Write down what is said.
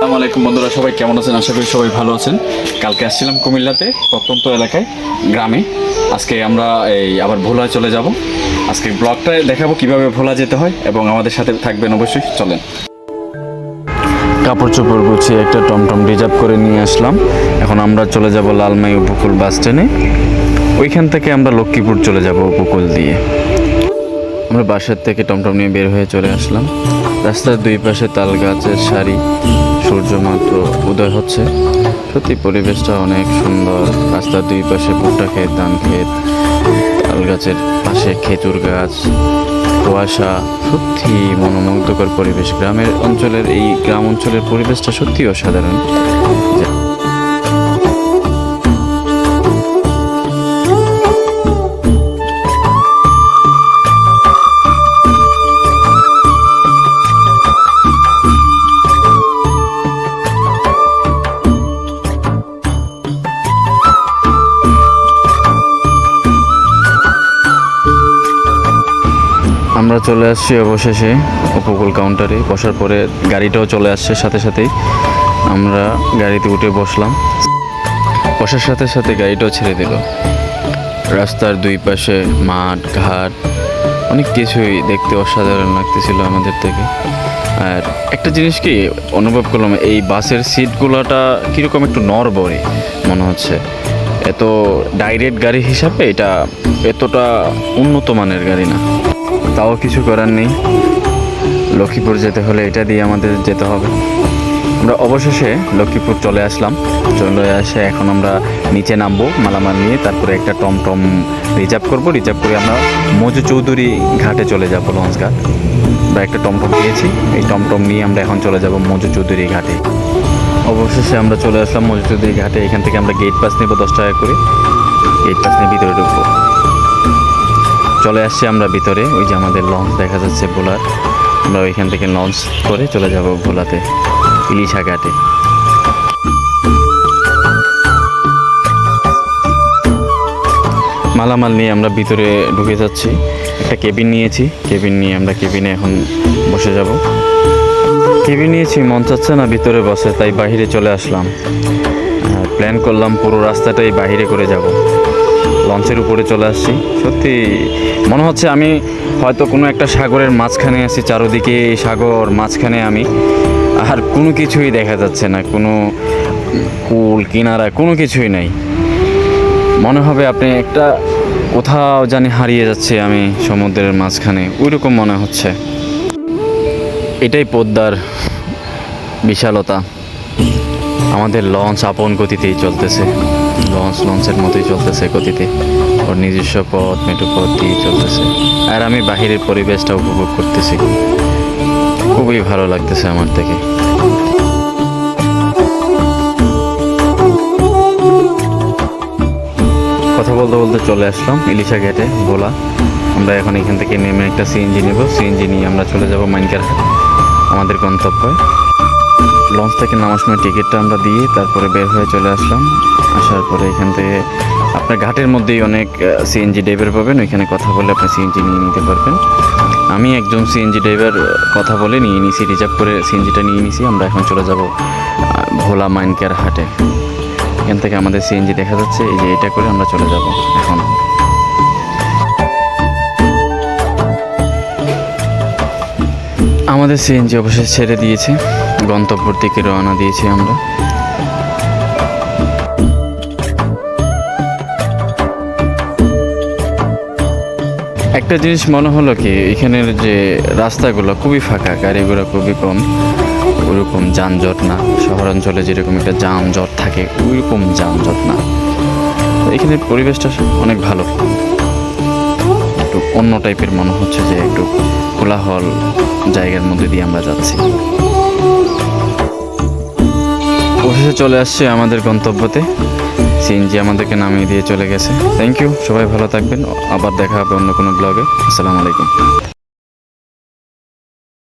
আসসালামু আলাইকুম বন্ধুরা, সবাই কেমন আছেন? আশা করি সবাই ভালো আছেন। কালকে আসছিলাম কুমিল্লাতে প্রত্যন্ত এলাকায় গ্রামে। আজকে আমরা আবার ভোলায় চলে যাব। আজকে ব্লগটায় দেখাবো কিভাবে ভোলা যেতে হয় এবং আমাদের সাথে থাকবেন অবশ্যই। চলেন। কাপড় চোপড় গুছিয়ে একটা টমটম রিজার্ভ করে নিয়ে আসলাম। এখন আমরা চলে যাব লালমাই উপকূল বাস স্ট্যান্ডে। ওইখান থেকে আমরা লক্ষ্মীপুর চলে যাব উপকূল দিয়ে। আমরা বাসার থেকে টমটম নিয়ে বের হয়ে চলে আসলাম। রাস্তার দুই পাশে তাল গাছের সারি, সূর্য মাত্র উদয় হচ্ছে। সত্যি পরিবেশটা অনেক সুন্দর। রাস্তার দুই পাশে ভুট্টা ক্ষেত, ধান ক্ষেত, তাল গাছের পাশে খেজুর গাছ, কুয়াশা, সত্যি মনোমুগ্ধকর পরিবেশ। গ্রাম অঞ্চলের পরিবেশটা সত্যি অসাধারণ। আমরা চলে আসছি অবশেষে উপকূল কাউন্টারে। বসার পরে গাড়িটাও চলে আসছে সাথে সাথেই। আমরা গাড়িতে উঠে বসলাম। বসার সাথে সাথে গাড়িটাও ছেড়ে দিল। রাস্তার দুই পাশে মাঠ ঘাট, অনেক কিছুই দেখতে অসাধারণ লাগতেছিল আমাদের থেকে। আর একটা জিনিস কি অনুভব করলাম, এই বাসের সিটগুলোটা কীরকম একটু নড়বড়ে মনে হচ্ছে। এত ডাইরেক্ট গাড়ি হিসাবে এটা এতটা উন্নত মানের গাড়ি না। তাও কিছু করার নেই, লক্ষ্মীপুর যেতে হলে এটা দিয়ে আমাদের যেতে হবে। আমরা অবশেষে লক্ষ্মীপুর চলে আসলাম। এখন আমরা নিচে নামবো মালামাল নিয়ে, তারপরে একটা টমটম রিজার্ভ করব। রিজার্ভ করে আমরা মজু চৌধুরী ঘাটে চলে যাব, লঞ্চ ঘাট। আমরা একটা টমটম পেয়েছি, এই টমটম নিয়ে আমরা এখন চলে যাব মজু চৌধুরী ঘাটে। অবশেষে আমরা চলে আসলাম মজু চৌধুরী ঘাটে। এখান থেকে আমরা গেট পাস নেব 10 টাকা করে। গেট পাস নিয়ে ভিতরে ঢুকবো। চলে আসছি আমরা ভিতরে। ওই যে আমাদের লঞ্চ দেখা যাচ্ছে ভোলার। আমরা ওইখান থেকে লঞ্চ করে চলে যাব ভোলাতে, ইলিশা ঘাটে। মালামাল নিয়ে আমরা ভিতরে ঢুকে যাচ্ছি। একটা কেবিন নিয়েছি, কেবিন নিয়ে আমরা কেবিনে এখন বসে যাব। কেবিন নিয়েছি, মন চাচ্ছে না ভিতরে বসে, তাই বাহিরে চলে আসলাম। প্ল্যান করলাম পুরো রাস্তাটাই বাহিরে করে যাব। লঞ্চের উপরে চলে আসছি। সত্যি মনে হচ্ছে আমি হয়তো কোনো একটা সাগরের মাঝখানে আছি। চারদিকে সাগর, মাঝখানে আমি, আর কোনো কিছুই দেখা যাচ্ছে না। কোনো কুল কিনারা কোনো কিছুই নাই। মনে হবে আপনি একটা কোথাও জানি হারিয়ে যাচ্ছে আমি সমুদ্রের মাঝখানে, ওইরকম মনে হচ্ছে। এটাই পদ্মার বিশালতা। আমাদের লঞ্চ আপন গতিতেই চলতেছে। লঞ্চের মতোই চলতেছে গতিতে, ওর নিজস্ব পথ মেটু পথ দিয়ে চলতেছে। আর আমি বাহিরের পরিবেশটা উপভোগ করতেছি। খুবই ভালো লাগতেছে আমার থেকে। কথা বলতে বলতে চলে আসলাম ইলিশা ঘাটে, ভোলা। আমরা এখন এখান থেকে নেমে একটা সিএনজি নেব। সিএনজি নিয়ে আমরা চলে যাব মাইনকার হাট, আমাদের গন্তব্যে। লঞ্চ থেকে নামার সময় টিকিটটা আমরা দিয়ে তারপরে বের হয়ে চলে আসলাম। আসার পরে এখান থেকে আপনার ঘাটের মধ্যেই অনেক সিএনজি ড্রাইভার পাবেন, ওইখানে কথা বলে আপনি সিএনজি নিয়ে নিতে পারবেন। আমি একজন সিএনজি ড্রাইভার কথা বলে নিয়ে নিছি, রিজার্ভ করে সিএনজিটা নিয়ে নিছি। আমরা এখন চলে যাব ভোলা মাইনকার হাটে। এখান থেকে আমাদের সিএনজি দেখা যাচ্ছে, এই যে এটা করে আমরা চলে যাব এখন। আমাদের সিএনজি অবশ্যই ছেড়ে দিয়েছে, গন্তব্যের দিকে রওনা দিয়েছি আমরা। একটা জিনিস মনে হলো কি, এখানের যে রাস্তাগুলো খুবই ফাঁকা, গাড়ি ঘোড়া খুবই কম, ওইরকম যানজট না। শহরাঞ্চলে যেরকম একটা যানজট থাকে ওইরকম যানজট না। এখানের পরিবেশটা অনেক ভালো, একটু অন্য টাইপের মনে হচ্ছে, যে একটু কোলাহল জায়গার মধ্যে দিয়ে আমরা যাচ্ছি। অবশেষে চলে আসছে আমাদের গন্তব্যতে। সিএনজি আমাদেরকে নামিয়ে দিয়ে চলে গেছে। থ্যাংক ইউ, সবাই ভালো থাকবেন। আবার দেখা হবে অন্য কোনো ব্লগে। আসসালামু আলাইকুম।